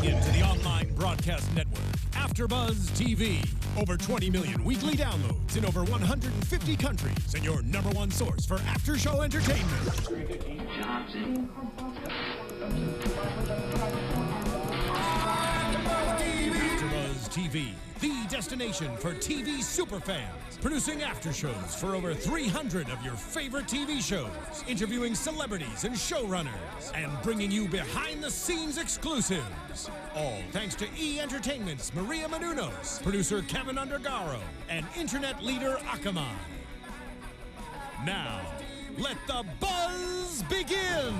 Tuning in to the online broadcast network, AFTERBUZZ TV. Over 20 million weekly downloads in over 150 countries, and your #1 source for after-show entertainment. AFTERBUZZ TV, the destination for TV superfans. Producing aftershows for over 300 of your favorite TV shows, interviewing celebrities and showrunners, and bringing you behind-the-scenes exclusives. All thanks to E! Entertainment's Maria Menounos, producer Kevin Undergaro, and internet leader Akamai. Now, let the buzz begin!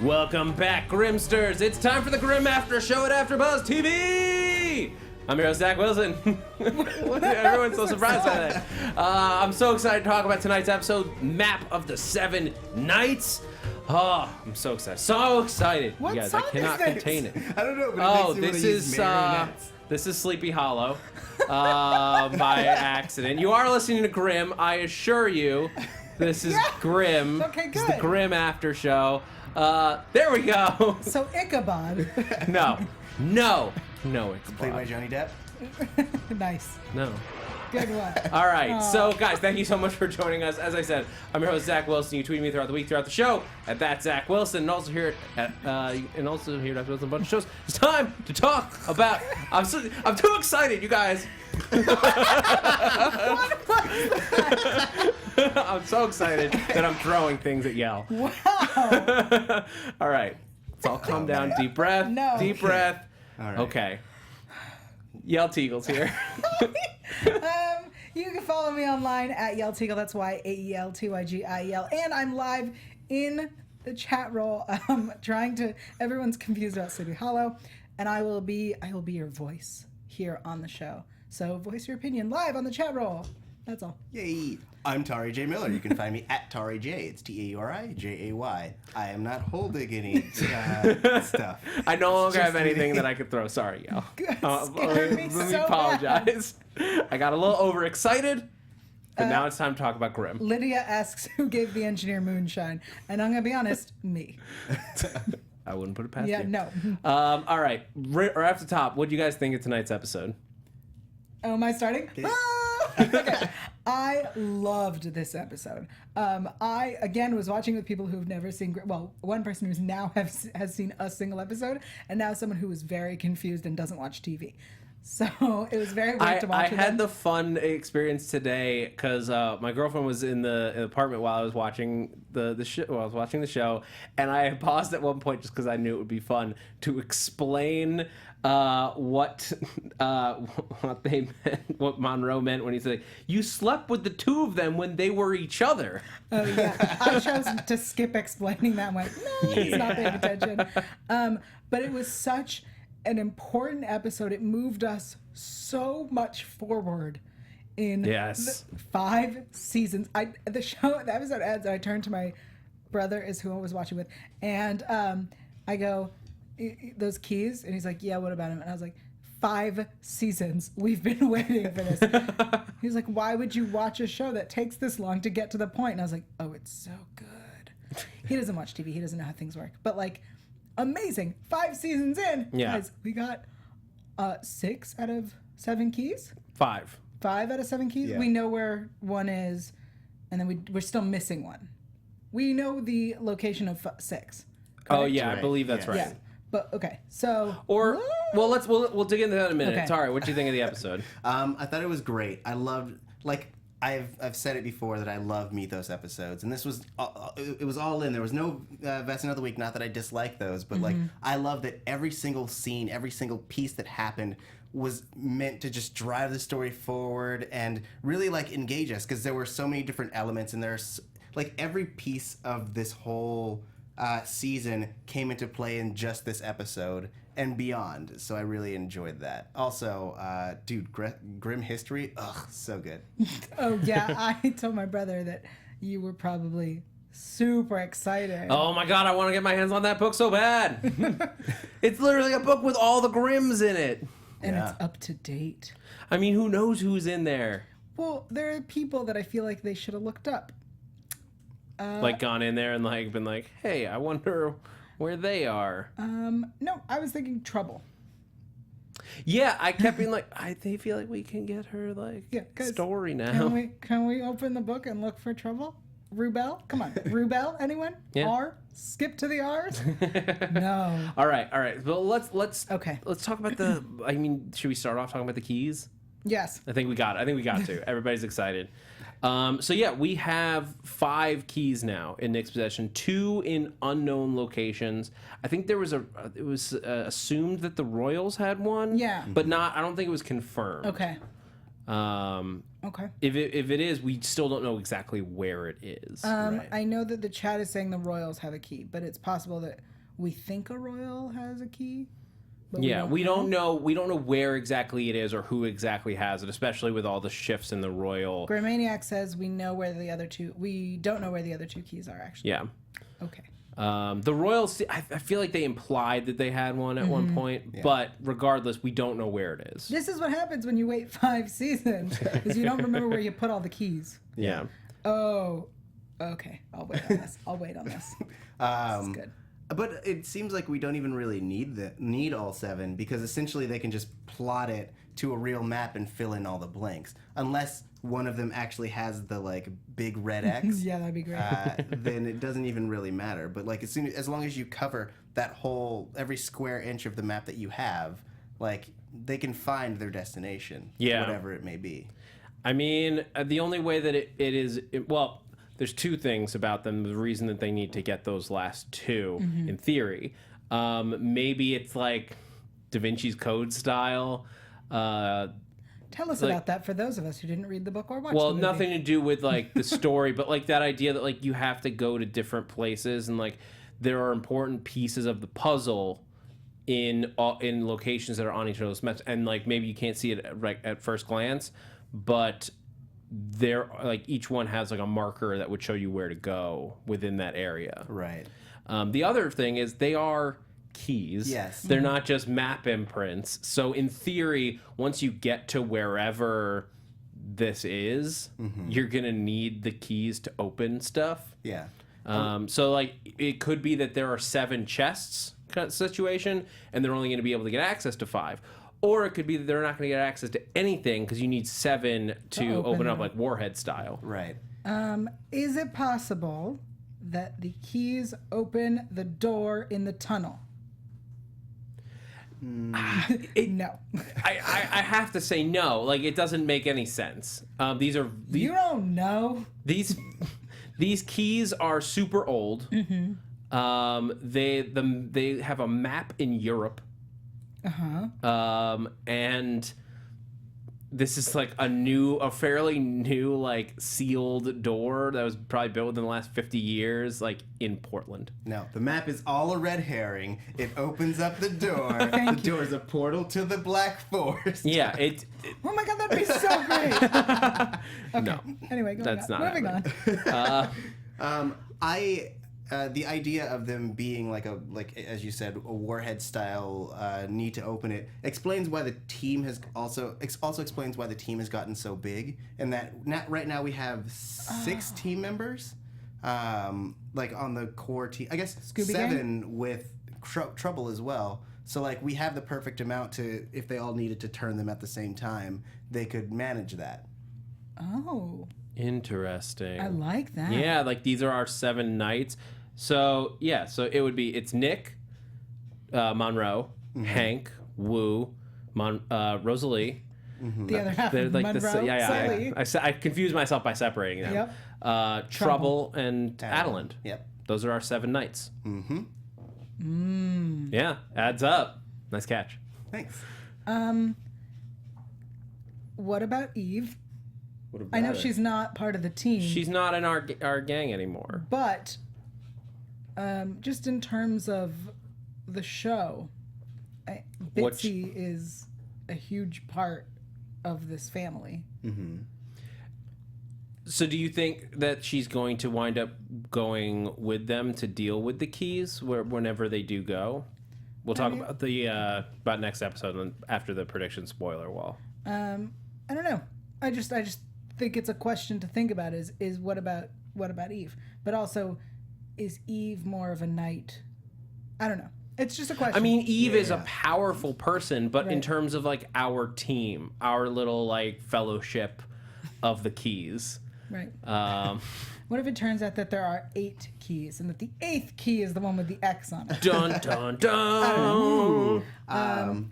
Welcome back, Grimsters. It's time for the Grimm After Show at AFTERBUZZ TV! I'm your host, Zach Wilson. Everyone's so surprised by that. I'm so excited to talk about tonight's episode, Map of the Seven Nights. Oh, I'm so excited. So excited. What you guys, song I cannot is this? contain it. I don't know, but Oh, it makes me this wanna use is marionettes. this is Sleepy Hollow by accident. You are listening to Grimm, I assure you. This is Grimm. Okay, This is the good. Grimm After Show. There we go. So Ichabod. No, it's Played by Johnny Depp. Nice. No. Good one. All right, so guys, thank you so much for joining us. As I said, I'm your host Zach Wilson. You tweet me throughout the week, throughout the show at that Zach Wilson, and also here at After Wilson, a bunch of shows. It's time to talk about. I'm too excited, you guys. I'm so excited that I'm throwing things at Yael. Wow. All right, let's all calm down. Deep breath. No. Deep breath. All right. Okay. Yael Tygiel's here. You can follow me online at Yael Tygiel. That's YAEL TYGIEL. And I'm live in the chat roll, trying to. Everyone's confused about Sleepy Hollow, and I will be your voice here on the show. So voice your opinion live on the chat roll. That's all. Yay! I'm Tauri J. Miller. You can find me at Tauri J. It's TAURIJAY. I am not holding any stuff. I no longer have just anything me. that I could throw. Sorry, Yael. Scared me Let me so apologize. I got a little overexcited, but now it's time to talk about Grimm. Lydia asks who gave the engineer moonshine, and I'm gonna be honest, me. I wouldn't put it past Yeah, you. no. All right, right off the top, what do you guys think of tonight's episode? Oh, am I starting? Okay. I loved this episode. I, again, was watching with people who've never seen, well, one person who's now has seen a single episode, and now someone who was very confused and doesn't watch TV. So it was very weird to watch I with had them. the fun experience today because my girlfriend was in the apartment while I was watching the show. While I was watching the show, and I paused at one point just because I knew it would be fun to explain what they meant, what Monroe meant when he said, "You slept with the two of them when they were each other." Oh, yeah. I chose to skip explaining that. I'm like, no, he's not paying attention. But it was such an important episode. It moved us so much forward in Yes. the 5 seasons. The episode ends, and I turned to my brother, is who I was watching with, and I go, those keys? And he's like, yeah, what about him? And I was like, 5 seasons. We've been waiting for this. He's like, why would you watch a show that takes this long to get to the point? And I was like, oh, it's so good. He doesn't watch TV. He doesn't know how things work. But like, amazing. 5 seasons in. Yeah. Guys, we got 6 out of 7 keys. 5. 5 out of 7 keys. Yeah. We know where one is, and then we're still missing one. We know the location of 6. Oh correct? yeah, I Right. believe that's Yeah. right. Yeah. But okay, so Or we'll dig into that in a minute. Okay. Tari, what do you think of the episode? I thought it was great. I loved, like, I've said it before that I love Mythos episodes, and this was it was all in. There was no Vessen of the Week. Not that I dislike those, but like I love that every single scene, every single piece that happened was meant to just drive the story forward and really like engage us, because there were so many different elements, and there's like every piece of this whole season came into play in just this episode and beyond. So I really enjoyed that. Also, dude, Grimm history, so good. oh yeah, I told my brother that you were probably super excited. Oh my god, I want to get my hands on that book so bad. It's literally a book with all the Grimms in it. And Yeah. it's up to date. I mean, who knows who's in there? Well, there are people that I feel like they should have looked up. Like gone in there and like been like, hey, I wonder where they are. No, I was thinking trouble. Yeah, I kept being like, they feel like we can get her story now. Can we open the book and look for trouble? Rubel? Come on. Rubel? Anyone? Yeah. R? Skip to the R's? No. All right. Well, let's Okay. Let's talk about should we start off talking about the keys? Yes. I think we got to. Everybody's excited. So yeah, we have 5 keys now in Nick's possession, 2 in unknown locations. I think it was assumed that the Royals had one. Yeah. But I don't think it was confirmed. Okay. Okay. If it is, we still don't know exactly where it is. Right. I know that the chat is saying the Royals have a key, but it's possible that we think a Royal has a key. But we don't know. We don't know where exactly it is or who exactly has it, especially with all the shifts in the Royal. Grammaniac says we know where the other 2. We don't know where the other 2 keys are actually. Yeah. Okay. The Royals, I feel like they implied that they had one at one point, but regardless, we don't know where it is. This is what happens when you wait 5 seasons, is you don't remember where you put all the keys. Yeah. Oh, okay. I'll wait on this. This is good. But it seems like we don't even really need all 7, because essentially they can just plot it to a real map and fill in all the blanks, unless one of them actually has the big red X. Yeah, that'd be great. Then it doesn't even really matter. But as long as you cover that every square inch of the map that you have, they can find their destination, whatever it may be. I mean, the only way that it is there's 2 things about them. The reason that they need to get those last 2, in theory, maybe it's like Da Vinci's Code style. Tell us about that for those of us who didn't read the book or watch the movie. Nothing to do with the story, but that idea that you have to go to different places and there are important pieces of the puzzle in locations that are on each of those maps, and maybe you can't see it at first glance, but there each one has a marker that would show you where to go within that area. Right. The other thing is they are keys. Yes. They're not just map imprints. So in theory, once you get to wherever this is, you're gonna need the keys to open stuff. Yeah. So it could be that there are 7 chests kind of situation, and they're only going to be able to get access to 5. Or it could be that they're not going to get access to anything because you need 7 to open up, like Warhead style. Right. Is it possible that the keys open the door in the tunnel? No. I have to say no. It doesn't make any sense. You don't know. These keys are super old. Mm-hmm. They have a map in Europe. And this is a fairly new sealed door that was probably built within the last 50 years in Portland. No, the map is all a red herring. It opens up the door. The door is a portal to the Black Forest. Yeah, oh my god, that'd be so great. Okay. No, anyway, moving on. The idea of them being as you said, a Warhead style need to open it explains why the team has also explains why the team has gotten so big, and that right now we have 6 team members, on the core team. I guess Scooby 7 Gang? with Trouble as well. So we have the perfect amount to, if they all needed to turn them at the same time, they could manage that. Oh. Interesting. I like that. Yeah, these are our 7 knights. So yeah, it would be Nick, Monroe, Hank, Wu, Rosalie. The other half. Monroe, Sully. I confused myself by separating them. Yep. Trouble and Adelind. Yep. Those are our 7 knights. Mm-hmm. Yeah, adds up. Nice catch. Thanks. What about Eve? I know she's not part of the team. She's not in our gang anymore. But just in terms of the show, Bitsy is a huge part of this family. Mm-hmm. So do you think that she's going to wind up going with them to deal with the keys whenever they do go? We'll talk about next episode after the prediction spoiler wall. I don't know. I just think it's a question to think about. Is what about Eve? But also, is Eve more of a knight I don't know. It's just a question. I mean, Eve is a powerful person, but in Right. terms of like our team, our little like fellowship of the keys. right. Um, What if it turns out that there are 8 keys and that the 8th key is the one with the X on it? dun dun dun.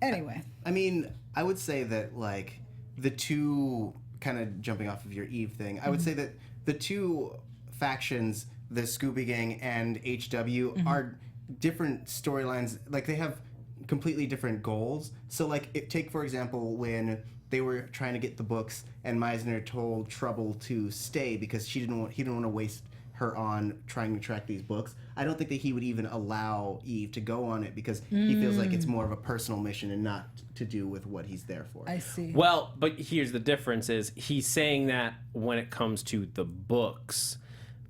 Anyway. I mean, I would say that like the two, kind of jumping off of your Eve thing, I would say that the two factions, the Scooby Gang and HW, are different storylines. Like they have completely different goals. So like take for example when they were trying to get the books and Meisner told Trouble to stay because he didn't want to waste her on trying to track these books. I don't think that he would even allow Eve to go on it because he feels like it's more of a personal mission and not to do with what he's there for. I see. Well, but here's the difference: is he's saying that when it comes to the books.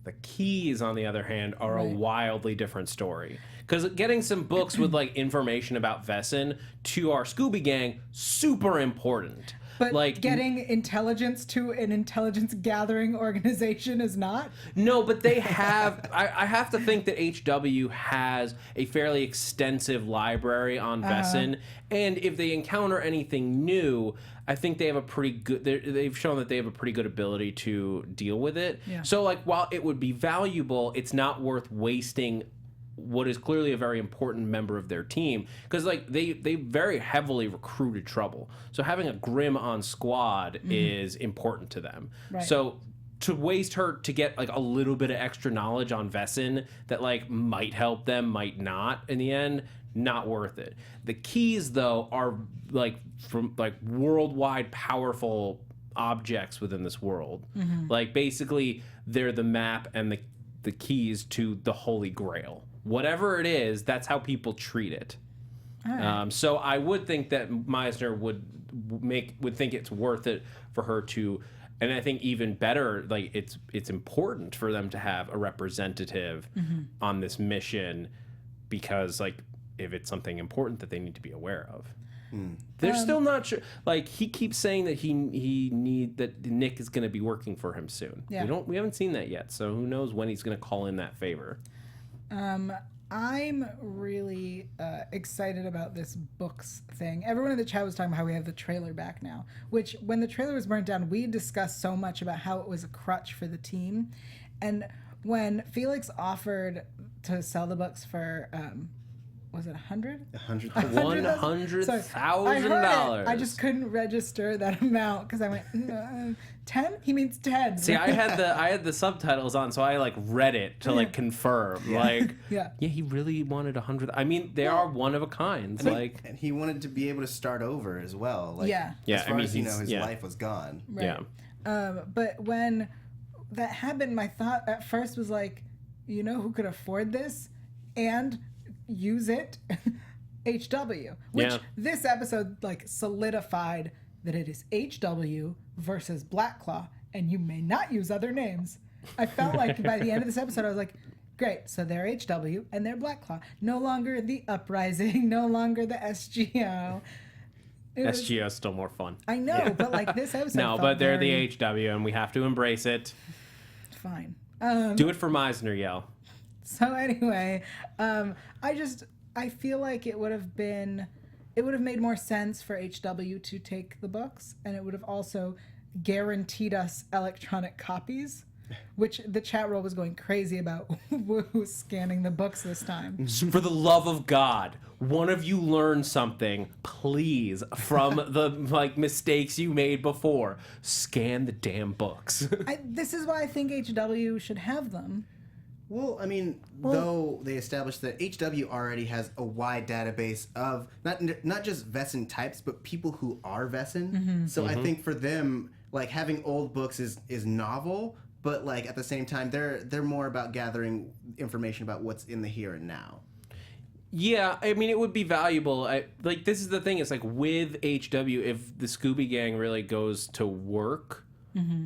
The keys, on the other hand, are a wildly different story. Because getting some books with like information about Vessen to our Scooby Gang, super important. But like getting intelligence to an intelligence gathering organization is not? no, but they have. I have to think that HW has a fairly extensive library on Vessen, and if they encounter anything new, I think they have a pretty good. They've shown that they have a pretty good ability to deal with it. Yeah. So, like, while it would be valuable, it's not worth wasting what is clearly a very important member of their team because, like, they very heavily recruited Trouble. So having a Grimm on squad is important to them. Right. So to waste her to get like a little bit of extra knowledge on Vessen that like might help them, might not in the end. Not worth it. The keys, though, are like from like worldwide powerful objects within this world. Like basically, they're the map and the keys to the Holy Grail. Whatever it is, that's how people treat it. So I would think that Meisner would think it's worth it for her to, and I think even better, like it's important for them to have a representative on this mission because like. If it's something important that they need to be aware of. They're still not sure. Like he keeps saying that that Nick is going to be working for him soon. Yeah. We haven't seen that yet, so who knows when he's going to call in that favor. I'm really excited about this books thing. Everyone in the chat was talking about how we have the trailer back now, which when the trailer was burnt down, we discussed so much about how it was a crutch for the team. And when Felix offered to sell the books for... was it 100? $100,000. I just couldn't register that amount because I went 10. He means 10. See, I had the subtitles on, so I like read it to like confirm. Like, Yeah. he really wanted 100. I mean, they are one of a kind. Like, and he wanted to be able to start over as well. Like, Yeah. Yeah, As I far mean, as you know, he's- his yeah. life was gone. Right. yeah. But when that happened, my thought at first was like, you know who could afford this and use it? HW. Which Yeah. this episode like solidified that it is HW versus Black Claw, and you may not use other names. I felt like by the end of this episode, I was like, great, so they're HW and they're Black Claw. No longer the Uprising, no longer the SGO. It was- SGO is still more fun. I know, but like this episode No, felt but they're very the HW, and we have to embrace it. fine. Do it for Meisner, Yael. So anyway, I feel like it would have made more sense for HW to take the books, and it would have also guaranteed us electronic copies, which the chat roll was going crazy about. Who's scanning the books this time? For the love of God, one of you learn something, please, from the like mistakes you made before. Scan the damn books. This is why I think HW should have them. Well, I mean, though they established that HW already has a wide database of not just Vessen types, but people who are Vessen. So I think for them, like having old books is novel, but like at the same time, they're more about gathering information about what's in the here and now. Yeah, I mean, it would be valuable. Like, this is the thing. It's like with HW, if the Scooby Gang really goes to work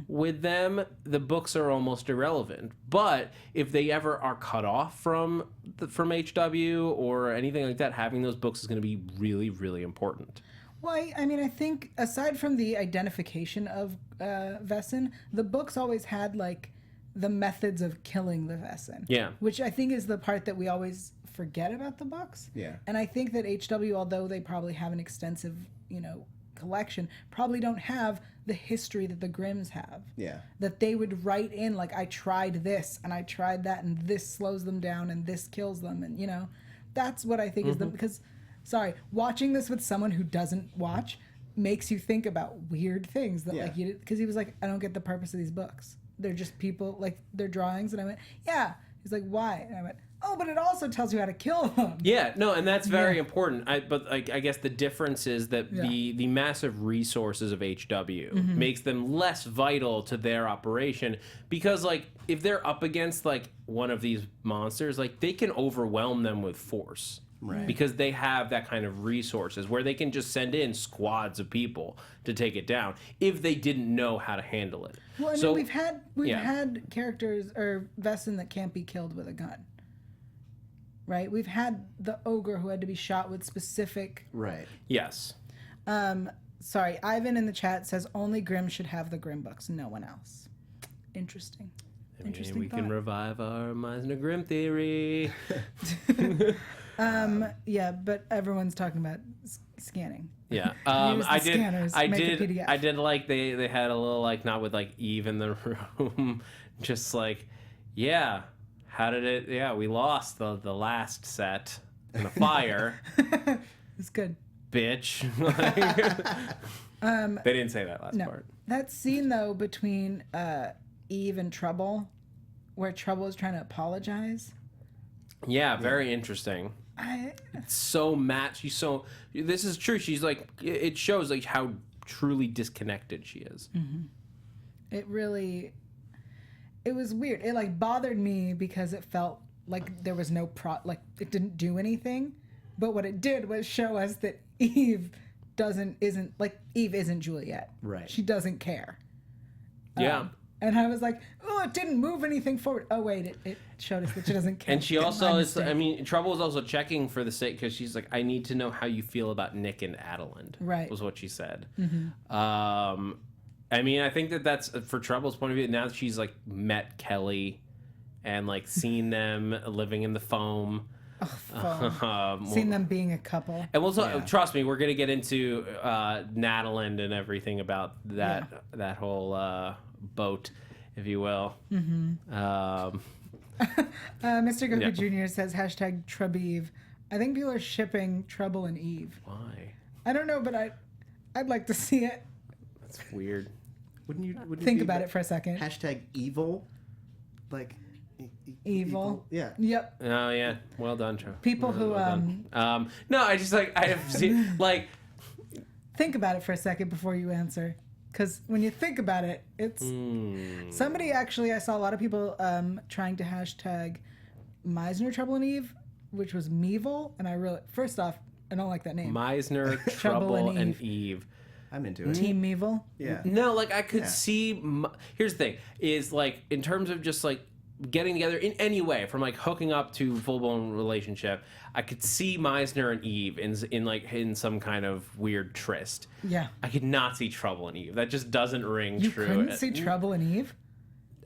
with them, the books are almost irrelevant. But if they ever are cut off from HW or anything like that, having those books is going to be really, really important. Well, I mean, I think aside from the identification of Vessen, the books always had like the methods of killing the Vessen. Yeah. Which I think is the part that we always forget about the books. Yeah. And I think that HW, although they probably have an extensive, collection, probably don't have the history that the Grimms have. Yeah. That they would write in, like, I tried this and I tried that and this slows them down and this kills them. And, that's what I think is because, watching this with someone who doesn't watch makes you think about weird things that, like, because he was like, I don't get the purpose of these books. They're just people, like, they're drawings. And I went, yeah. He's like, why? And I went, oh, but it also tells you how to kill them. Yeah, no, and that's very important. But I guess the difference is that the massive resources of HW makes them less vital to their operation because, like, if they're up against, like, one of these monsters, like, they can overwhelm them with force. Right. Because they have that kind of resources where they can just send in squads of people to take it down if they didn't know how to handle it. Well, I mean, we've had characters or Vessen that can't be killed with a gun. Right? We've had the ogre who had to be shot with specific. Right. Yes. Sorry, Ivan in the chat says only Grimm should have the Grimm books, no one else. Interesting. We can revive our Meisner Grimm theory. Yeah, but everyone's talking about scanning. Yeah. Use the I scanners, make a PDF. I did like they had a little, like, not with, like, Eve in the room, just like, yeah, how did it? Yeah, we lost the last set in a fire. It's good. Bitch. They didn't say that last part. That scene though between Eve and Trouble, where Trouble is trying to apologize. Yeah, very interesting. It's so matched. This is true. She's like, it shows like how truly disconnected she is. Mm-hmm. It was weird. It like bothered me because it felt like there was no like it didn't do anything. But what it did was show us that Eve isn't Juliet. Right. She doesn't care. Yeah. And I was like, oh, it didn't move anything forward. Oh, wait, it showed us that she doesn't care. And she also is, I mean, Trouble is also checking for the sake, because she's like, I need to know how you feel about Nick and Adelind. Right. Was what she said. Mm-hmm. I mean, I think that's, for Trouble's point of view, now that she's, like, met Kelly and, like, seen them living in the foam. Seen them being a couple. And we'll talk, trust me, we're going to get into Adelind and everything about that whole boat, if you will. Mm-hmm. Mr. Goku Jr. says hashtag Trubeve. I think people are shipping Trouble and Eve. Why? I don't know, but I'd like to see it. That's weird. Wouldn't you think about it for a second? Hashtag evil, like evil. Yeah. Yep. Oh yeah. Well done, Joe. People who no, I just like I have seen like. Think about it for a second before you answer, because when you think about it, it's somebody actually. I saw a lot of people trying to hashtag Meisner Trouble and Eve, which was Meevil, and I really first off I don't like that name. Meisner Trouble and Eve. I'm into it. Team Meevil. Yeah. No, like I could see. Here's the thing: is like in terms of just like getting together in any way, from like hooking up to full blown relationship, I could see Meisner and Eve in some kind of weird tryst. Yeah. I could not see Trouble and Eve. That just doesn't ring you true. You couldn't see Trouble and Eve?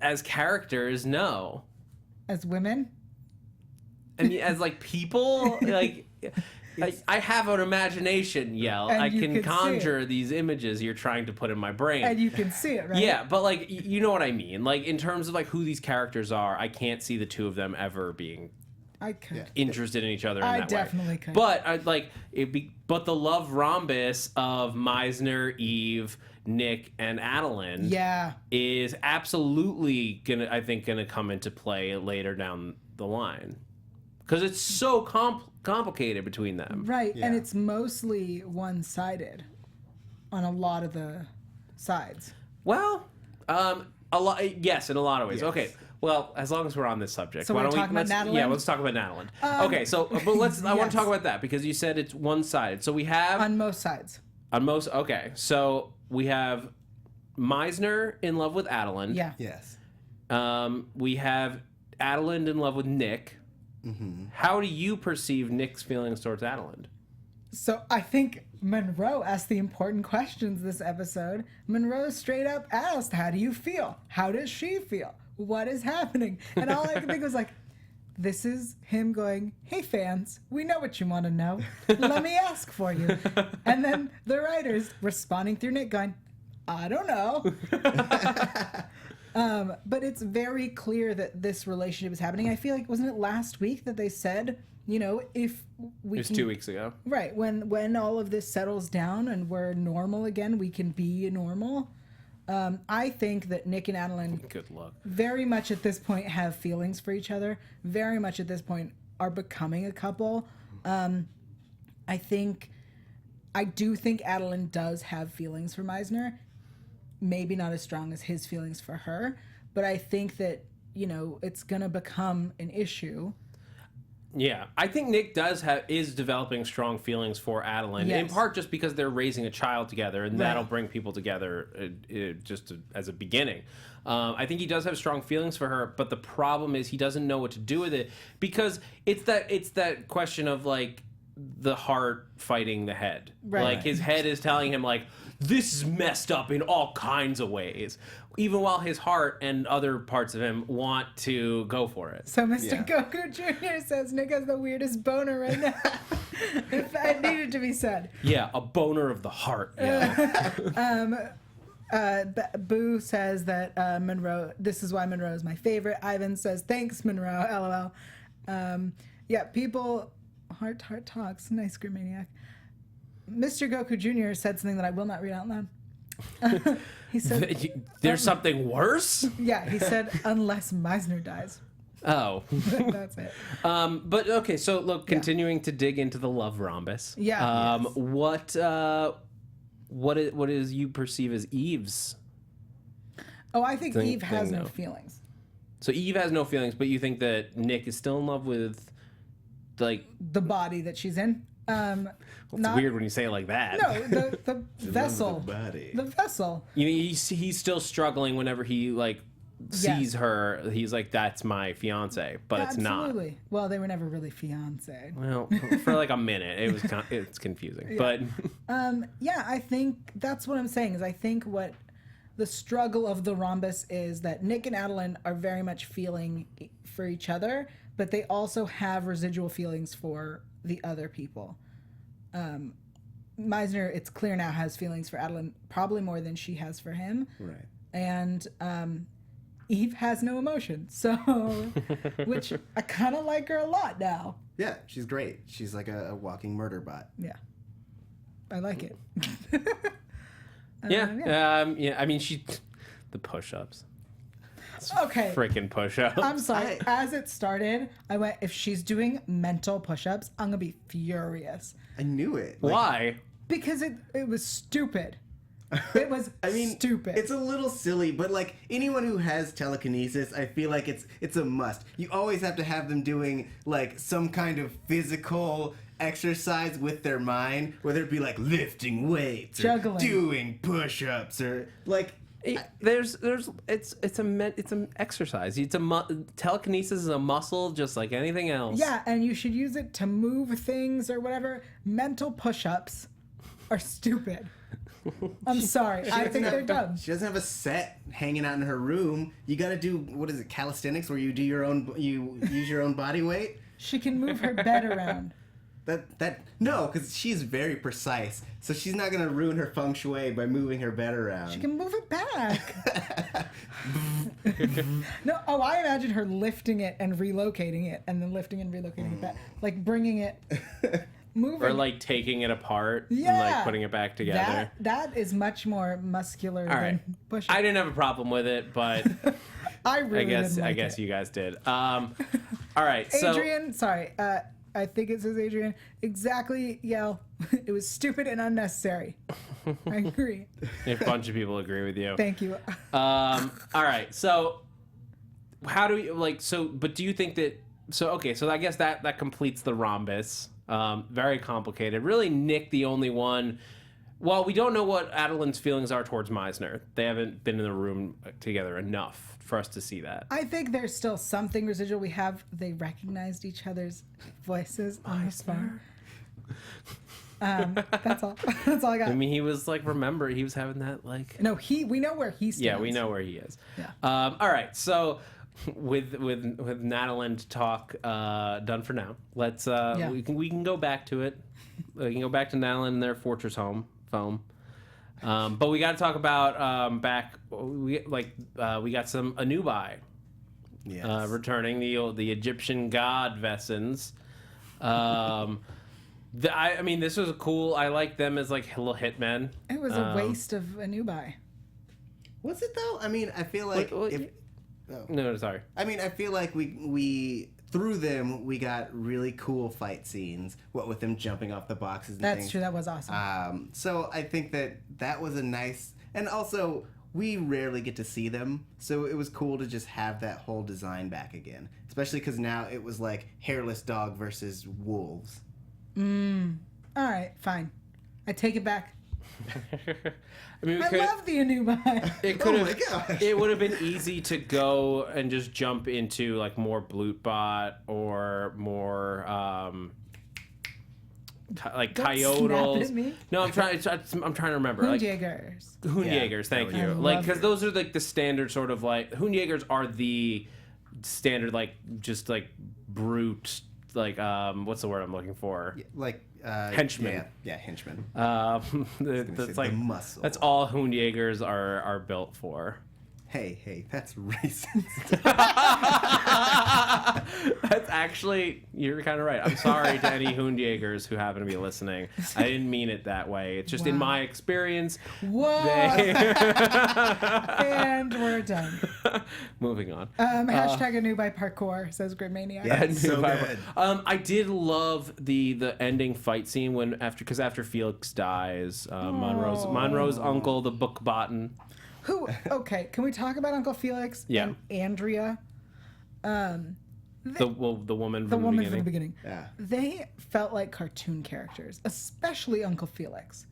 As characters, no. As women? I mean, as like people, like. I have an imagination, Yael. I can conjure these images you're trying to put in my brain. And you can see it, right? Yeah, but like, you know what I mean? Like, in terms of like who these characters are, I can't see the two of them ever being interested in each other in that way. I definitely could. But but the love rhombus of Meisner, Eve, Nick, and Adelind is absolutely gonna come into play later down the line. Because it's so complicated between them. Right, and it's mostly one-sided on a lot of the sides. Well, yes, in a lot of ways. Yes. Okay, well, as long as we're on this subject. So we're talking about Adelind? Yeah, let's talk about Adelind. Okay, so, but I want to talk about that, because you said it's one-sided. So we have... On most sides. Okay, so we have Meisner in love with Adelind. Yeah. Yes. We have Adelind in love with Nick. Mm-hmm. How do you perceive Nick's feelings towards Adelind? So I think Monroe asked the important questions this episode. Monroe straight up asked, how do you feel? How does she feel? what is happening? And all I could think was like, this is him going, hey fans, we know what you want to know. Let me ask for you. And then the writers responding through Nick going, I don't know. But it's very clear that this relationship is happening. I feel like, wasn't it last week that they said, you know, if we It was 2 weeks ago. Right. When all of this settles down and we're normal again, we can be normal. I think that Nick and Adelind, Good luck. very much at this point have feelings for each other. Very much at this point are becoming a couple. I do think Adelind does have feelings for Meisner. Maybe not as strong as his feelings for her, but I think that, you know, it's gonna become an issue. Yeah, I think Nick is developing strong feelings for Adelind, Yes. in part just because they're raising a child together, and that'll bring people together as a beginning. I think he does have strong feelings for her, but the problem is he doesn't know what to do with it, because it's that question of like the heart fighting the head. Right. Like his head is telling him like, this is messed up in all kinds of ways, even while his heart and other parts of him want to go for it. So Mr. Goku Jr. says Nick has the weirdest boner right now. It needed to be said. Yeah, a boner of the heart. Yeah. Boo says that Monroe, this is why Monroe is my favorite. Ivan says, thanks, Monroe, LOL. Yeah, people, heart talks. Nice, Grimmaniac. Mr. Goku Jr. said something that I will not read out loud. He said, There's something worse? yeah, he said, unless Meisner dies. Oh. That's it. But okay, so look, continuing to dig into the love rhombus. Yeah, yes. What is you perceive as Eve's? Oh, I think Eve has thing, no though. feelings. So Eve has no feelings, but you think that Nick is still in love with, like... The body that she's in. It's weird when you say it like that. No, the vessel. body. The vessel. You know, he's still struggling whenever he, like, sees Yes. her. He's like, that's my fiance, but it's not. Absolutely. Well, they were never really fiancé. Well, for like a minute, it's confusing. But Yeah, I think that's what I'm saying. Is I think what the struggle of the rhombus is that Nick and Adelind are very much feeling for each other, but they also have residual feelings for the other people. Meisner, it's clear now, has feelings for Adelind, probably more than she has for him. Right. And Eve has no emotion, so which I kind of like her a lot now. Yeah, she's great. She's like a walking murder bot. Yeah, I like it. yeah. I mean, the push-ups. Okay. Freaking push-ups. I'm sorry. As it started, I went, if she's doing mental push-ups, I'm gonna be furious. I knew it. Why? Because it was stupid. It was stupid. It's a little silly, but like anyone who has telekinesis, I feel like it's a must. You always have to have them doing like some kind of physical exercise with their mind, whether it be like lifting weights, Juggling. or doing push-ups, or like. It's an exercise. Telekinesis is a muscle just like anything else. Yeah, and you should use it to move things or whatever. Mental push-ups are stupid. I'm sorry. I think they're dumb. She doesn't have a set hanging out in her room. You got to do, what is it, calisthenics, where you use your own body weight. She can move her bed around. No, because she's very precise, so she's not gonna ruin her feng shui by moving her bed around. She can move it back. No, I imagine her lifting it and relocating it, and then lifting and relocating it back, like bringing it, moving, Or like taking it apart yeah, and like putting it back together. That is much more muscular All than right. pushing. I didn't have a problem with it, but I really didn't like I guess it. you guys did. All right, so Adrian, sorry, I think it says Adrian. Exactly, Yael. It was stupid and unnecessary. I agree. a bunch of people agree with you. Thank you. All right, so how do you like? So, but do you think that? So okay, so I guess that completes the rhombus. Very complicated. Really, Nick the only one. Well, we don't know what Adelind's feelings are towards Meisner. They haven't been in the room together enough for us to see that. I think there's still something residual. They recognized each other's voices on the spot. That's all. That's all I got. I mean, he was like, remember, he was having that like. No, we know where he stands. Yeah, we know where he is. Yeah. All right, so with Adelind talk done for now, let's we can go back to it. We can go back to Adelind and their fortress home. But we got to talk about we got some Anubai returning, the Egyptian god Vessens. I mean, this was cool. I like them as like little hitmen. It was a waste of Anubai. Was it though? I mean, I feel like No, sorry. I mean, I feel like we through them we got really cool fight scenes. What with them jumping off the boxes and That's things. true. That was awesome. So I think that was a nice, and also we rarely get to see them, so it was cool to just have that whole design back again. Especially because now it was like hairless dog versus wolves. All right, fine. I take it back. I mean, I love the Anubai. It could have. It would have been easy to go and just jump into like more Blootbot or more like Don't Coyotals. snap at me. No, I'm trying to remember. Hoonjägers. Hoonjägers, thank I you. love Like, because it. those are like the standard sort of like Hoonjägers are the standard like just like brute like what's the word I'm looking for? Like Henchmen. Yeah, henchmen. That's like the muscle. that's all Hoonjägers are built for. Hey, that's racist. That's actually, you're kind of right. I'm sorry to any Hoonjägers who happen to be listening. I didn't mean it that way. It's just in my experience. Whoa. And we're done. Moving on. Hashtag Anubai parkour, says Grim Maniac. Yeah, it's so good. I did love the ending fight scene because after Felix dies, Monroe's uncle, the book botan. Okay, can we talk about Uncle Felix and Andrea? The woman The from woman the from the beginning. beginning. Yeah. They felt like cartoon characters, especially Uncle Felix.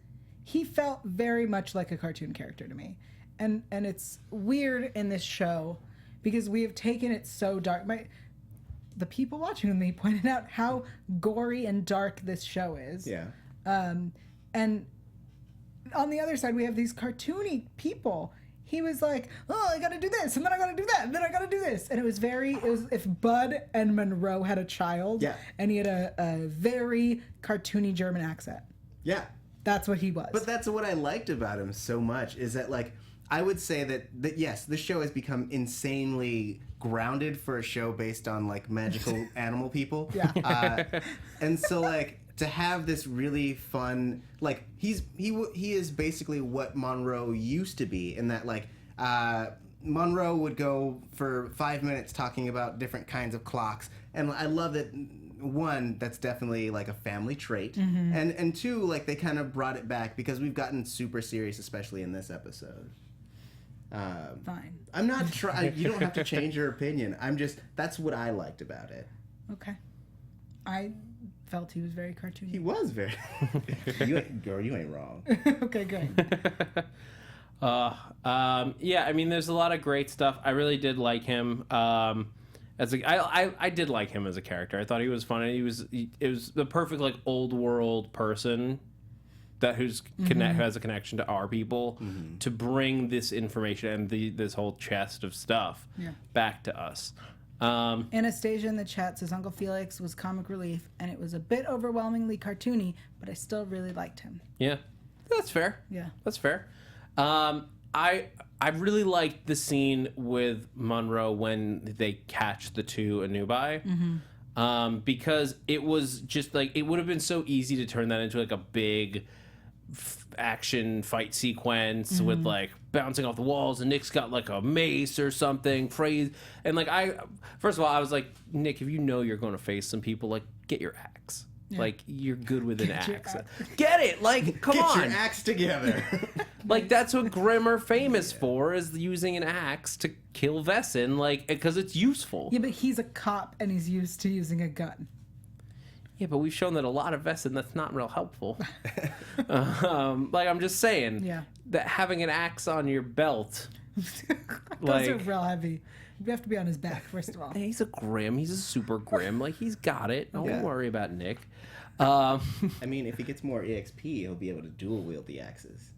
He felt very much like a cartoon character to me. And it's weird in this show because we have taken it so dark. The people watching with me pointed out how gory and dark this show is. Yeah. And on the other side, we have these cartoony people. He was like, oh, I gotta do this, and then I gotta do that, and then I gotta do this. And it was if Bud and Monroe had a child, and he had a very cartoony German accent. Yeah. That's what he was. But that's what I liked about him so much, is that, like, I would say that yes, this show has become insanely grounded for a show based on, like, magical animal people. Yeah. And so, like, to have this really fun, like, he is basically what Monroe used to be, in that, like, Monroe would go for 5 minutes talking about different kinds of clocks, and I love that. One, that's definitely like a family trait, and two, like, they kind of brought it back because we've gotten super serious, especially in this episode. Fine. I'm not trying. You don't have to change your opinion. That's what I liked about it. Okay. I felt he was very cartoony. He was very. Girl, you ain't wrong. Okay, good. Yeah, I mean, there's a lot of great stuff. I really did like him. I did like him as a character. I thought he was funny. It was the perfect like old world person who has a connection to our people to bring this information and this whole chest of stuff back to us. Anastasia in the chat says Uncle Felix was comic relief, and it was a bit overwhelmingly cartoony, but I still really liked him. Yeah, that's fair. Yeah, that's fair. I really liked the scene with Monroe when they catch the two Anubai, because it was just like it would have been so easy to turn that into like a big action fight sequence with like bouncing off the walls, and Nick's got like a mace or something crazy. And like first of all, I was like, Nick, if you know you're going to face some people, like get your axe. Yeah. Like, you're good with an axe. Get it! Like, come on! Get your axe together! Like, that's what Grimm are famous for, is using an axe to kill Vessen, like, because it's useful. Yeah, but he's a cop, and he's used to using a gun. Yeah, but we've shown that a lot of Vessen, that's not real helpful. Like, I'm just saying, that having an axe on your belt... Those are real heavy. We have to be on his back, first of all. He's a Grimm. He's a super Grimm. Like, he's got it. Don't Yeah. worry about Nick. I mean, if he gets more EXP, he'll be able to dual wield the axes.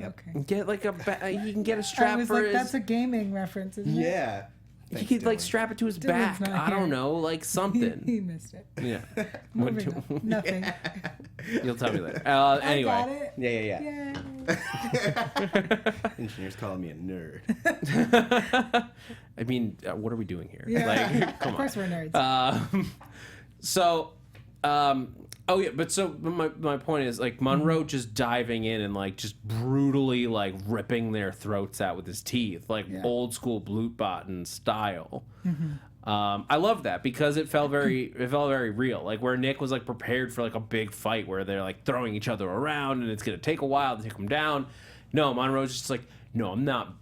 Okay. Get like he can get a strap I was for like, his. that's a gaming reference, isn't it? Yeah. He could like strap it to his back. not I don't here. know, like something. He missed it. Yeah. Moving on. Nothing. You'll tell me later. I got Anyway. it. Yeah. Yay. Engineers calling me a nerd. I mean, what are we doing here? Yeah. Like, come Of course on. we're nerds. My point is, like, Monroe just diving in and like just brutally like ripping their throats out with his teeth, like old school Blutbaten style. I love that because it felt very real. Like where Nick was like prepared for like a big fight where they're like throwing each other around and it's gonna take a while to take them down. No, Monroe's just like, no, I'm not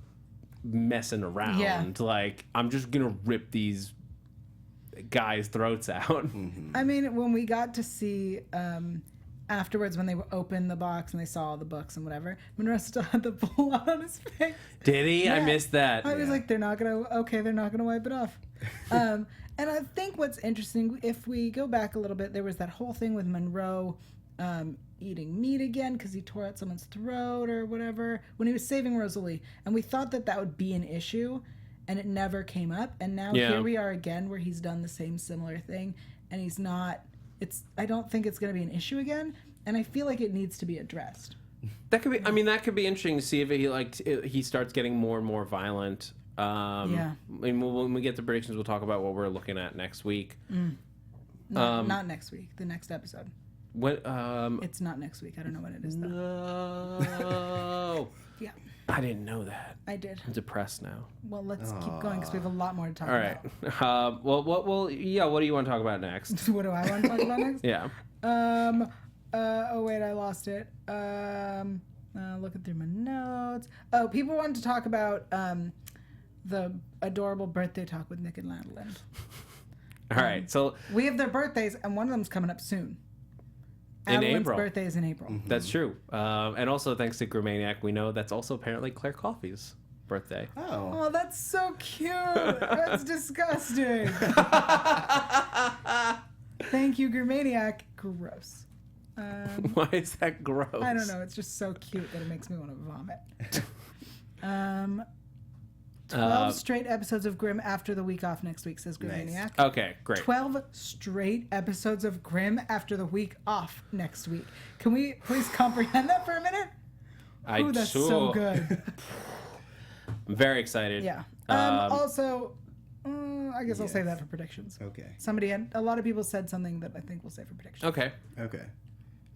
messing around. Yeah. Like I'm just gonna rip these guys' throats out. I mean, when we got to see afterwards, when they opened the box and they saw all the books and whatever, Monroe still had the blood on his face. Did he? I Yeah. missed that. I was like, they're not gonna wipe it off. And I think what's interesting, if we go back a little bit, there was that whole thing with Monroe eating meat again because he tore out someone's throat or whatever when he was saving Rosalie, and we thought that would be an issue, and it never came up. And now here we are again, where he's done the same similar thing, and he's not. I don't think it's going to be an issue again, and I feel like it needs to be addressed. That could be. I mean, that could be interesting to see if he starts getting more and more violent. Yeah. And when we get to predictions, we'll talk about what we're looking at next week. Not next week. The next episode. What? It's not next week. I don't know when it is though. No. Yeah, I didn't know that. I did. I'm depressed now. Well, let's keep going because we have a lot more to talk All right. about. What do you want to talk about next? What do I want to talk about next? Yeah. Oh wait, I lost it. Looking through my notes. Oh, people wanted to talk about the adorable birthday talk with Nick and Adelind. All right. So We have their birthdays, and one of them's coming up soon. In Adelind's April. birthday is in April. that's true. And also, thanks to Grimmaniac, we know that's also apparently Claire Coffey's birthday. Oh. Oh, that's so cute. That's disgusting. Thank you, Grimmaniac. Gross. Why is that gross? I don't know. It's just so cute that it makes me want to vomit. 12 straight episodes of Grimm after the week off next week, says Grimmaniac. Okay, great. 12 straight episodes of Grimm after the week off next week. Can we please comprehend that for a minute? Ooh, that's so good. I'm very excited. Yeah. Also, I guess I'll save that for predictions. Okay. A lot of people said something that I think we'll save for predictions. Okay. Okay.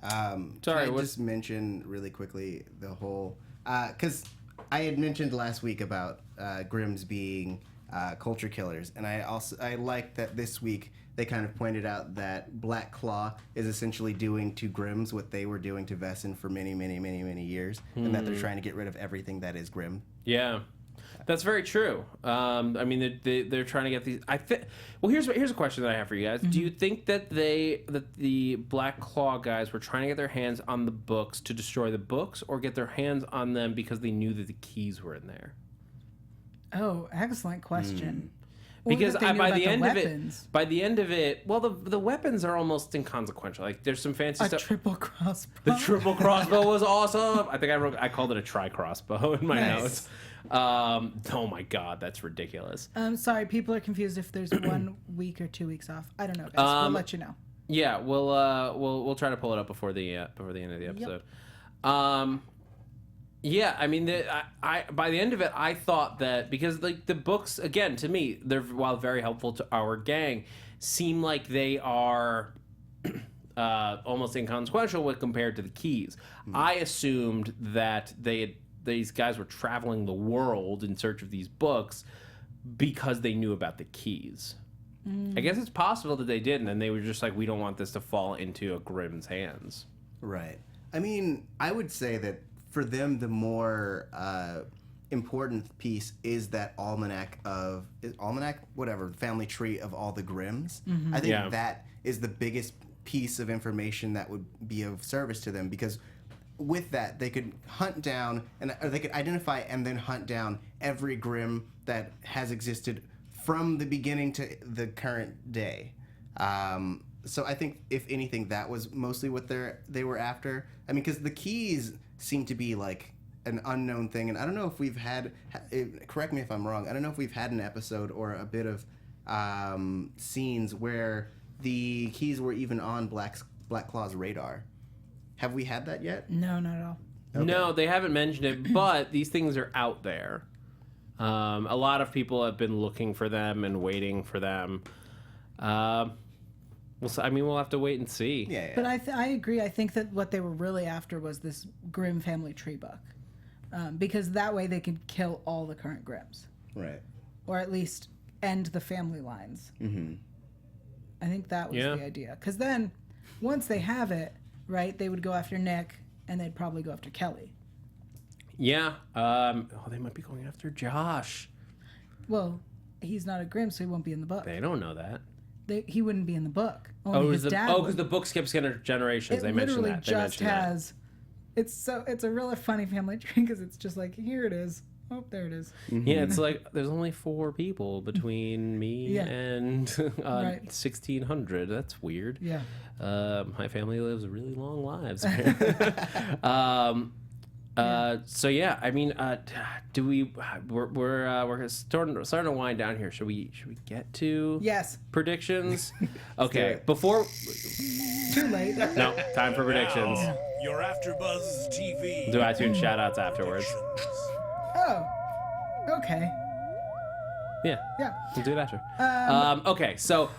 Sorry, can I just mention really quickly the whole because I had mentioned last week about Grimms being culture killers, and I like that this week they kind of pointed out that Black Claw is essentially doing to Grimms what they were doing to Vessen for many, many, many, many years, and that they're trying to get rid of everything that is Grimm. Yeah. That's very true. I mean, they're trying to get these. Well, here's a question that I have for you guys. Do you think that the Black Claw guys were trying to get their hands on the books to destroy the books, or get their hands on them because they knew that the keys were in there? Oh, excellent question. Because by the end of it, well, the weapons are almost inconsequential. Like there's some fancy A stuff. triple crossbow. The triple crossbow was awesome. I think I called it a tri-crossbow in my notes. Oh my god, that's ridiculous. Sorry, people are confused if there's 1 week or 2 weeks off. I don't know, guys. We'll let you know. Yeah, we'll try to pull it up before the end of the episode. Yeah, I mean, I by the end of it, I thought that because like the books, again, to me, they're while very helpful to our gang, seem like they are almost inconsequential when compared to the keys. I assumed that these guys were traveling the world in search of these books because they knew about the keys. I guess it's possible that they didn't, and they were just like, we don't want this to fall into a Grimm's hands. Right. I mean, I would say that for them, the more important piece is that family tree of all the Grimms. I think that is the biggest piece of information that would be of service to them, because with that, they could hunt down, or they could identify and then hunt down every Grimm that has existed from the beginning to the current day. So I think, if anything, that was mostly what they were after. I mean, because the keys seem to be like an unknown thing, and I don't know if we've had. Correct me if I'm wrong. I don't know if we've had an episode or a bit of scenes where the keys were even on Black Claw's radar. Have we had that yet? No, not at all. Okay. No, they haven't mentioned it, but these things are out there. A lot of people have been looking for them and waiting for them. We'll have to wait and see. Yeah. But I agree. I think that what they were really after was this Grimm family tree book, because that way they could kill all the current Grimms, right? Or at least end the family lines. Mm-hmm. I think that was the idea. Because then, once they have it, right, they would go after Nick, and they'd probably go after Kelly. Yeah. They might be going after Josh. Well, he's not a Grimm, so he won't be in the book. They don't know that. He wouldn't be in the book. Only his dad would. Because the book skips generations. They mentioned that. It literally just has. It's a really funny family tree because it's just like, here it is. Oh, there it is. Mm-hmm. Yeah, it's like there's only 4 people between me and 1600. That's weird. Yeah. My family lives really long lives. So yeah, I mean, do we're starting to wind down here. Should we get to predictions? Okay, before too late. No, time for predictions. Now, your AFTERBUZZ TV. Do iTunes shoutouts afterwards. Oh, okay. Yeah, we'll do it after. Okay, so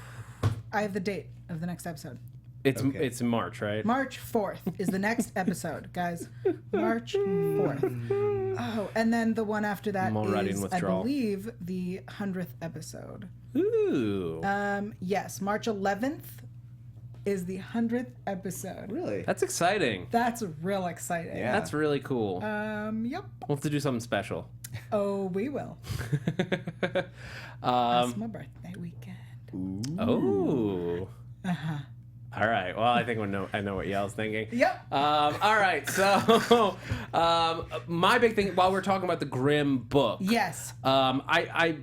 I have the date of the next episode. It's in March, right? March 4th is the next episode, guys. March 4th. Oh, and then the one after that is, I believe, the 100th episode. Ooh. Yes, March 11th is the 100th episode. Really? That's exciting. That's real exciting. Yeah. That's really cool. Yep. We'll have to do something special. Oh, we will. That's my birthday weekend. Ooh. Oh. Uh-huh. All right. Well, I think I know what Yael's thinking. Yep. All right. So, my big thing while we're talking about the Grimm book. Yes. I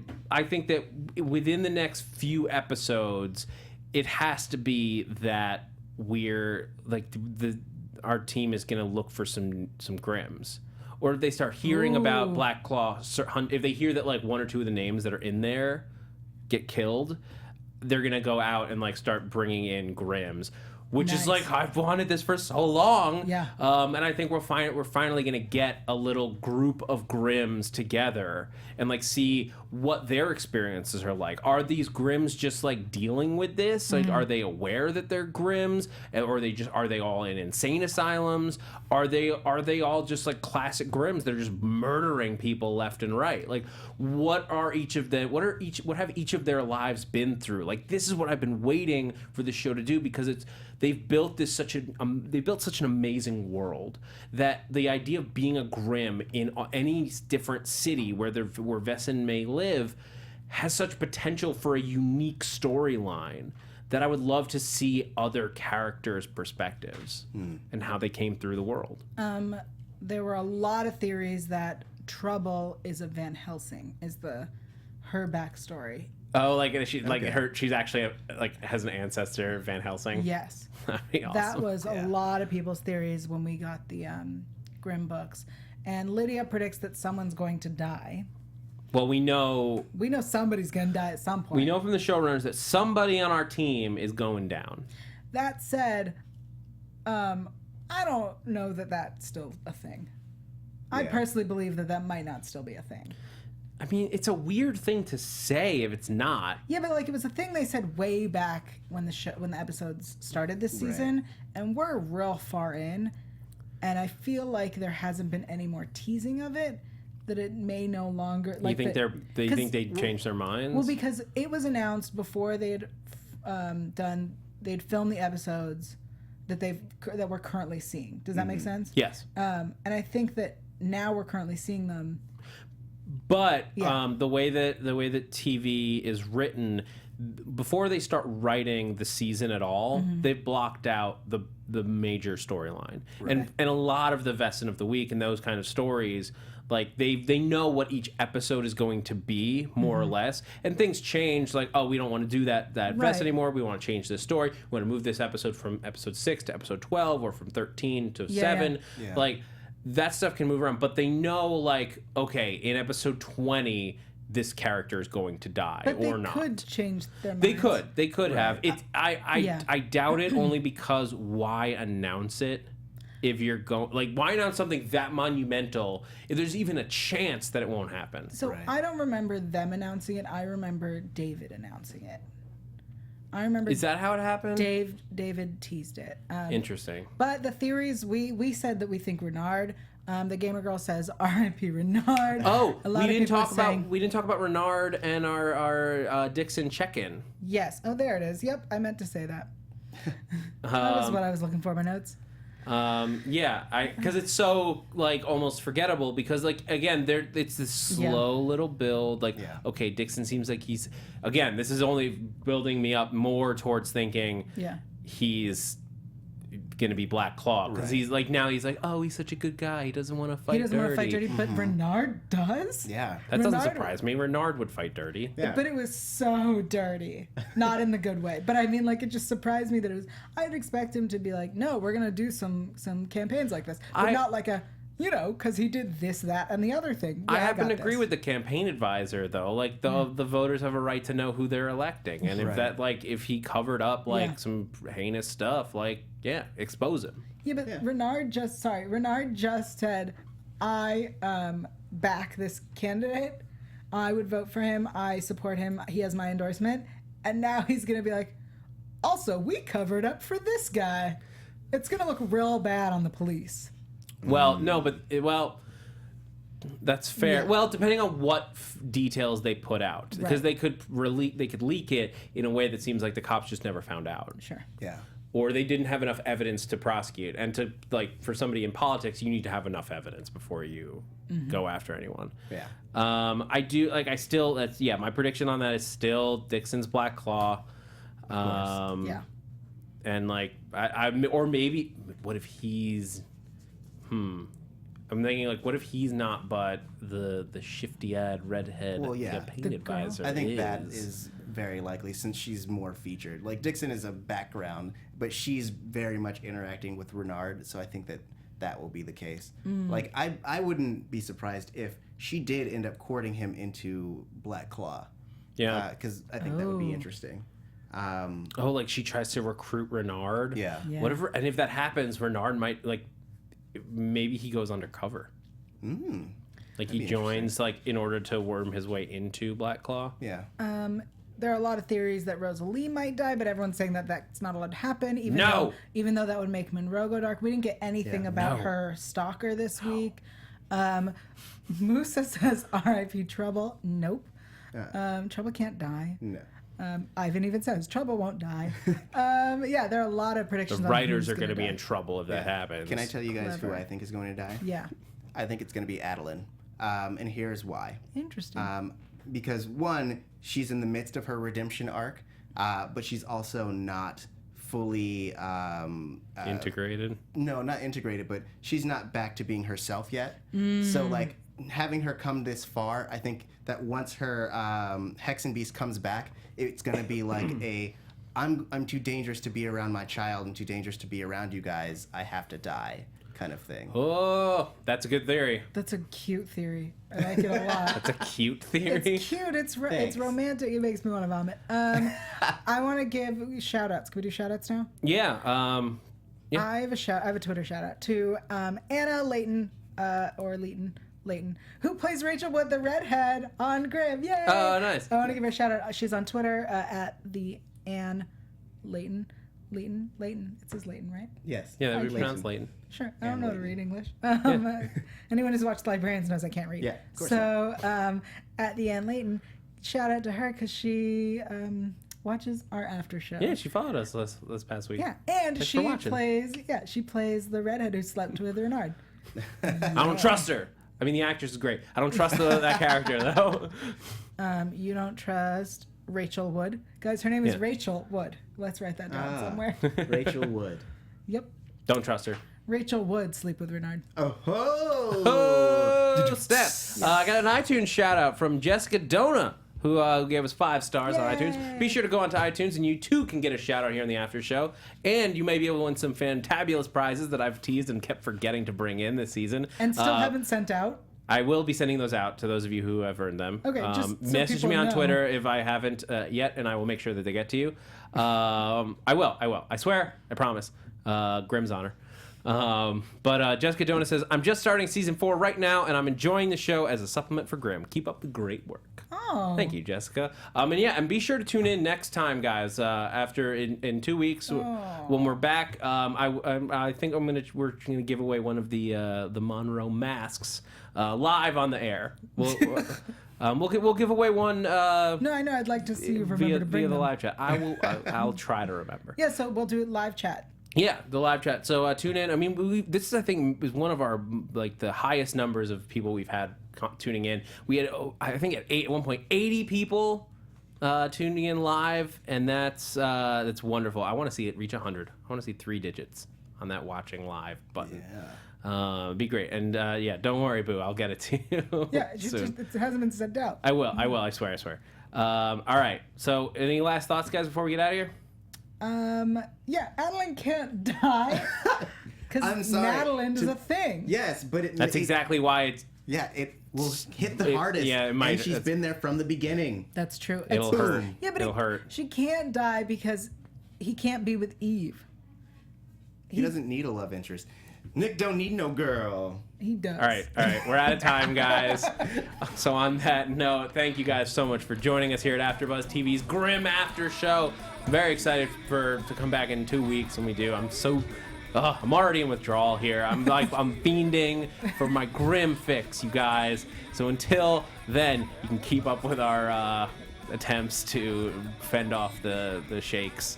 think that within the next few episodes, it has to be that we're like our team is going to look for some Grimms. Or if they start hearing about Black Claw, if they hear that like 1 or 2 of the names that are in there get killed, they're gonna go out and like start bringing in Grimms, which is like, I've wanted this for so long. Yeah. And I think we're finally gonna get a little group of Grimms together and like see what their experiences are like. Are these Grimms just like dealing with this? Like, are they aware that they're Grimms, or are they all in insane asylums? Are they all just like classic Grimms? They're just murdering people left and right. Like, what have each of their lives been through? Like, this is what I've been waiting for the show to do, because they've built such an amazing world that the idea of being a Grimm in any different city where Vessen may live has such potential for a unique storyline that I would love to see other characters' perspectives and how they came through the world. There were a lot of theories that Trouble is a Van Helsing, is her backstory. Oh, like she's actually has an ancestor, Van Helsing. Yes. That'd be awesome. That was a lot of people's theories when we got the Grimm books, and Lydia predicts that someone's going to die. Well, we know somebody's going to die at some point. We know from the showrunners that somebody on our team is going down. That said, I don't know that that's still a thing. Yeah. I personally believe that might not still be a thing. I mean, it's a weird thing to say if it's not. Yeah, but like it was a thing they said way back when the episodes started this season, and we're real far in, and I feel like there hasn't been any more teasing of it. That it may no longer. Like, you think they think they changed their minds? Well, because it was announced before they had they'd filmed the episodes that we're currently seeing. Does that make sense? Yes. And I think that now we're currently seeing them. But Yeah. the way that TV is written, before they start writing the season at all, they've blocked out the major storyline, and a lot of the Vessen of the week and those kind of stories. Like they know what each episode is going to be more or less, and things change. Like, oh, we don't want to do that Vessen anymore. We want to change this story. We want to move this episode from episode 6 to episode 12, or from 13 to 7. Yeah. Like that stuff can move around, but they know, like, okay, in episode 20, this character is going to die But or not. They could change their minds. They could have. It. Yeah. I doubt it, only because why announce it? If you're going, like, why announce something that monumental if there's even a chance that it won't happen? So I don't remember them announcing it. I remember David announcing it. I remember. Is that how it happened? David teased it. Interesting. But the theories, we said that we think Renard. The Gamer Girl says R.I.P. Renard. Oh, A lot we of didn't people are talk about saying- we didn't talk about Renard and our Dixon check-in. Yes. Oh, there it is. Yep, I meant to say that. That was what I was looking for. My notes. Yeah, because it's so, like, almost forgettable, because, like, again, it's this slow little build. Like, okay, Dixon seems like he's, again, this is only building me up more towards thinking he's gonna be Black Claw, because he's like, now he's like, oh, he's such a good guy, he doesn't want to fight dirty. He doesn't want to fight dirty, but Renard does. Yeah. That doesn't Renard- surprise me. Renard would fight dirty. Yeah. But it was so dirty. Not in the good way. But I mean, like, it just surprised me that it was. I'd expect him to be like, no, we're going to do some campaigns like this. But not like a, because he did this, that, and the other thing. Yeah, I happen to got agree this. with the campaign advisor, though. Like, the voters have a right to know who they're electing. And if that, like, if he covered up, like, some heinous stuff, like, expose him. Yeah, but Renard just said, I back this candidate. I would vote for him. I support him. He has my endorsement. And now he's going to be like, also, we covered up for this guy. It's going to look real bad on the police. Well, no, but that's fair. Yeah. Well, depending on what details they put out, because they could leak it in a way that seems like the cops just never found out. Sure. Yeah. Or they didn't have enough evidence to prosecute. And to, like, for somebody in politics, you need to have enough evidence before you go after anyone. Yeah. My prediction on that is still Dixon's Black Claw. Yeah. And, like, or maybe, what if he's, I'm thinking, like, what if he's not, but the shifty-eyed redhead campaign advisor I think that is very likely, since she's more featured. Like, Dixon is a background, but she's very much interacting with Renard, so I think that will be the case. Like, I wouldn't be surprised if she did end up courting him into Black Claw. Yeah. Because I think that would be interesting. like, she tries to recruit Renard. Yeah. Yeah. Whatever, and if that happens, Renard might, like, maybe he goes undercover. Like, he joins, like, in order to worm his way into Black Claw. Yeah. There are a lot of theories that Rosalie might die, but everyone's saying that that's not allowed to happen. Even though that would make Monroe go dark. We didn't get anything about her stalker this week. Musa says R.I.P. Trouble. Nope. Trouble can't die. No. Ivan even says Trouble won't die. There are a lot of predictions. The on writers who's are going to be die. in trouble if that happens. Can I tell you guys who Clever. I think is going to die? Yeah. I think it's going to be Adelind. And here's why. Interesting. Because, one, she's in the midst of her redemption arc, but she's also not fully... integrated? No, not integrated, but she's not back to being herself yet. So, like, having her come this far, I think that once her Hexen Beast comes back, it's going to be like I'm too dangerous to be around my child and too dangerous to be around you guys. I have to die kind of thing. Oh, that's a good theory. That's a cute theory. I like it a lot. That's a cute theory. It's cute. It's romantic. It makes me want to vomit. I want to give shout-outs. Can we do shout-outs now? Yeah. I have a Twitter shout-out to Anna Layton, or Layton, who plays Rachel Wood, the redhead on Grimm. Yay! Oh, nice. I want to give her a shout-out. She's on Twitter at the Ann Layton. Layton. It says Layton, right? Yes. Yeah, that would be pronounced Layton. Sure. I don't know how to read English. Anyone who's watched Librarians knows I can't read. Yeah, of course So at the Ann Layton, shout out to her because she watches our after show. Yeah, she followed us this past week. Yeah, and Thanks she for watching. plays the redhead who slept with Renard. I don't trust her. I mean, the actress is great. I don't trust that character, though. You don't trust Rachel Wood. Guys, her name is Rachel Wood. Let's write that down somewhere. Rachel Wood. Yep. Don't trust her. Rachel Wood, Sleep with Renard. Oh, step. I got an iTunes shout out from Jessica Dona, who gave us 5 stars on iTunes. Be sure to go onto iTunes, and you too can get a shout out here in the after show. And you may be able to win some fantabulous prizes that I've teased and kept forgetting to bring in this season. And still haven't sent out. I will be sending those out to those of you who have earned them. Okay, just so message me on know. Twitter if I haven't yet, and I will make sure that they get to you. I will. I swear. I promise. Grimm's honor. But Jessica Dona says, I'm just starting season 4 right now, and I'm enjoying the show as a supplement for Grimm. Keep up the great work. Oh. Thank you, Jessica. And be sure to tune in next time, guys. After in 2 weeks when we're back, I think we're gonna give away one of the Monroe masks live on the air. We'll give away one. No, I know. I'd like to see you remember to bring via the them. live chat. I'll try to remember. Yeah, so we'll do it live chat. Yeah, the live chat. So tune in. I mean, this is, I think, is one of our the highest numbers of people we've had tuning in. We had, I think, at one point, 80 people tuning in live, and that's wonderful. I want to see it reach 100. I want to see 3 digits on that watching live button. Yeah. Be great. And don't worry, Boo. I'll get it to you. Yeah, it hasn't been sent out. I will. I swear. All right. So, any last thoughts, guys, before we get out of here? Yeah, Adelind can't die because Adelind is a thing. Yes, but that's exactly why it's. Yeah, it will hit the hardest. Yeah, it might. And she's been there from the beginning. That's true. It'll hurt. Yeah, but it'll hurt. She can't die because he can't be with Eve. He doesn't need a love interest. Nick don't need no girl. He does. All right. We're out of time, guys. So on that note, thank you guys so much for joining us here at AfterBuzz TV's Grimm After Show. I'm very excited to come back in 2 weeks when we do. I'm already in withdrawal here. I'm fiending for my Grimm fix, you guys. So until then, you can keep up with our attempts to fend off the shakes.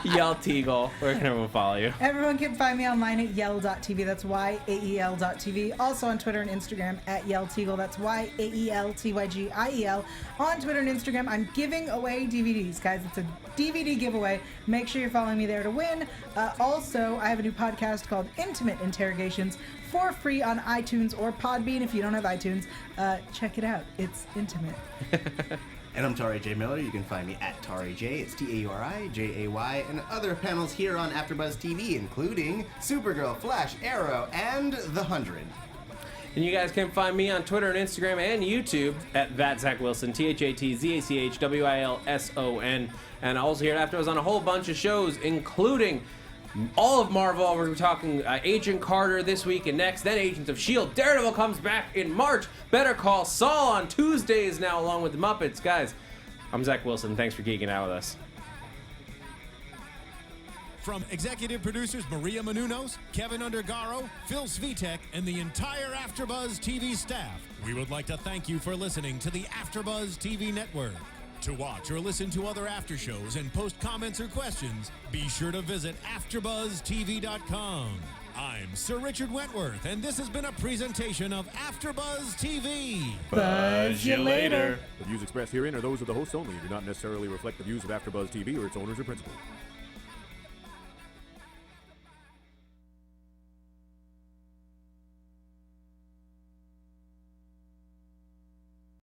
Yael Tygiel, where can everyone follow you? Everyone can find me online at yael.tv. That's YAEL.tv. Also on Twitter and Instagram at Yael Tygiel. That's YAELTYGIEL. On Twitter and Instagram, I'm giving away DVDs, guys. It's a DVD giveaway. Make sure you're following me there to win. Also, I have a new podcast called Intimate Interrogations for free on iTunes or Podbean. If you don't have iTunes, check it out. It's intimate. And I'm Tauri J. Miller. You can find me at Tauri J. It's TAURIJAY, and other panels here on AfterBuzz TV, including Supergirl, Flash, Arrow, and The 100. And you guys can find me on Twitter and Instagram and YouTube at @ZachWilson, THATZACHWILSON. And also here at AfterBuzz on a whole bunch of shows, including all of Marvel. We're talking Agent Carter this week and next, then Agents of S.H.I.E.L.D. Daredevil comes back in March. Better Call Saul on Tuesdays now, along with the Muppets. Guys, I'm Zach Wilson. Thanks for geeking out with us. From executive producers Maria Menounos, Kevin Undergaro, Phil Svitek, and the entire AfterBuzz TV staff, we would like to thank you for listening to the AfterBuzz TV network. To watch or listen to other after shows and post comments or questions, be sure to visit AfterBuzzTV.com. I'm Sir Richard Wentworth, and this has been a presentation of AfterBuzz TV. Buzz you later. The views expressed herein are those of the hosts only and do not necessarily reflect the views of AfterBuzz TV or its owners or principals.